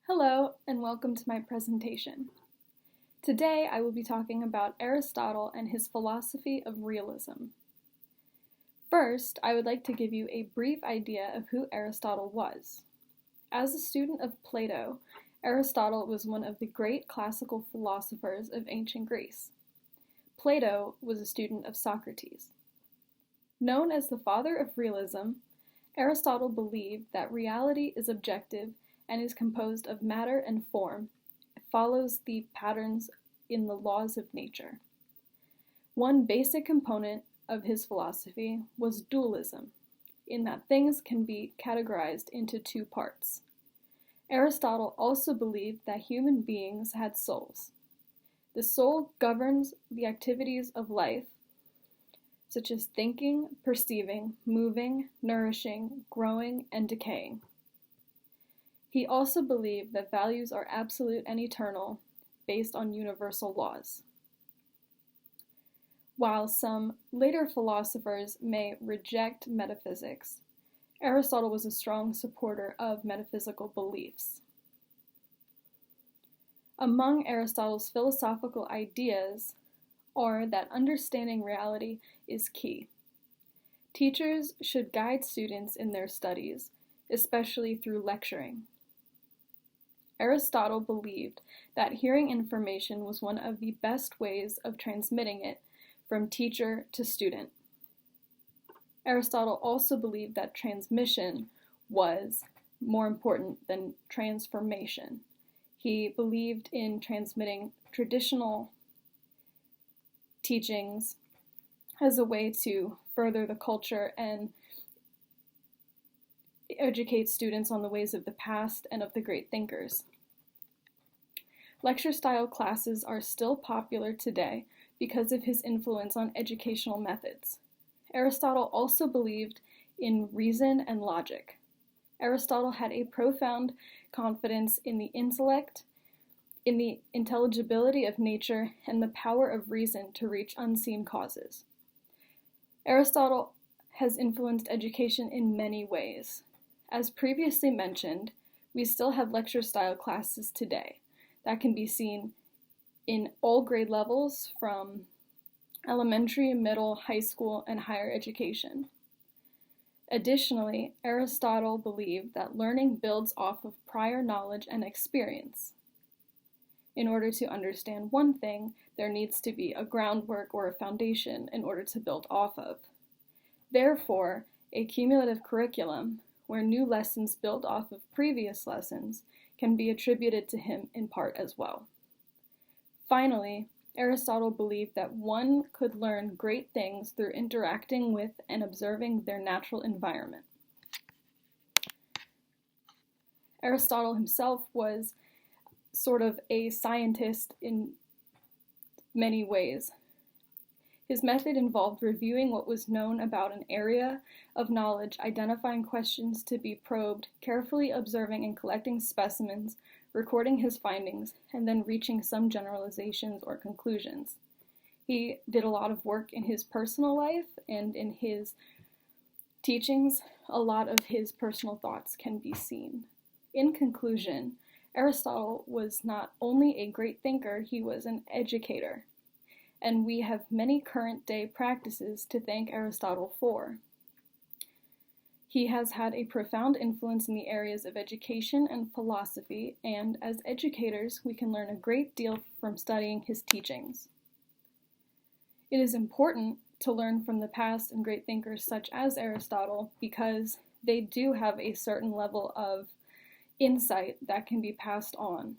Hello, and welcome to my presentation. Today I will be talking about Aristotle and his philosophy of realism. First, I would like to give you a brief idea of who Aristotle was. As a student of Plato, Aristotle was one of the great classical philosophers of ancient Greece. Plato was a student of Socrates. Known as the father of realism, Aristotle believed that reality is objective and is composed of matter and form. It follows the patterns in the laws of nature. One basic component of his philosophy was dualism, in that things can be categorized into two parts. Aristotle also believed that human beings had souls. The soul governs the activities of life, such as thinking, perceiving, moving, nourishing, growing, and decaying. He also believed that values are absolute and eternal, based on universal laws. While some later philosophers may reject metaphysics, Aristotle was a strong supporter of metaphysical beliefs. Among Aristotle's philosophical ideas are that understanding reality is key. Teachers should guide students in their studies, especially through lecturing. Aristotle believed that hearing information was one of the best ways of transmitting it from teacher to student. Aristotle also believed that transmission was more important than transformation. He believed in transmitting traditional teachings as a way to further the culture and educate students on the ways of the past and of the great thinkers. Lecture-style classes are still popular today because of his influence on educational methods. Aristotle also believed in reason and logic. Aristotle had a profound confidence in the intellect, in the intelligibility of nature, and the power of reason to reach unseen causes. Aristotle has influenced education in many ways. As previously mentioned, we still have lecture-style classes today that can be seen in all grade levels from elementary, middle, high school, and higher education. Additionally, Aristotle believed that learning builds off of prior knowledge and experience. In order to understand one thing, there needs to be a groundwork or a foundation in order to build off of. Therefore, a cumulative curriculum, where new lessons build off of previous lessons, can be attributed to him in part as well. Finally, Aristotle believed that one could learn great things through interacting with and observing their natural environment. Aristotle himself was sort of a scientist in many ways. His method involved reviewing what was known about an area of knowledge, identifying questions to be probed, carefully observing and collecting specimens, recording his findings, and then reaching some generalizations or conclusions. He did a lot of work in his personal life, and in his teachings, a lot of his personal thoughts can be seen. In conclusion, Aristotle was not only a great thinker, he was an educator. And we have many current-day practices to thank Aristotle for. He has had a profound influence in the areas of education and philosophy, and as educators, we can learn a great deal from studying his teachings. It is important to learn from the past and great thinkers such as Aristotle because they do have a certain level of insight that can be passed on.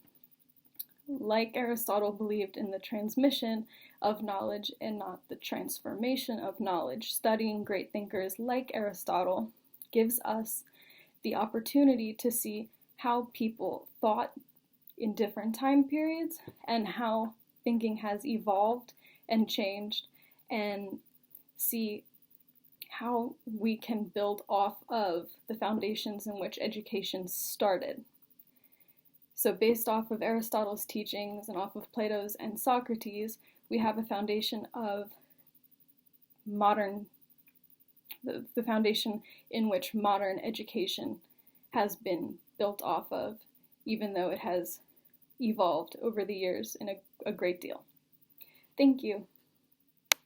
Like Aristotle believed in the transmission of knowledge and not the transformation of knowledge, studying great thinkers like Aristotle gives us the opportunity to see how people thought in different time periods and how thinking has evolved and changed, and see how we can build off of the foundations in which education started. So based off of Aristotle's teachings and off of Plato's and Socrates, we have a foundation of the foundation in which modern education has been built off of even though it has evolved over the years in a great deal. Thank you.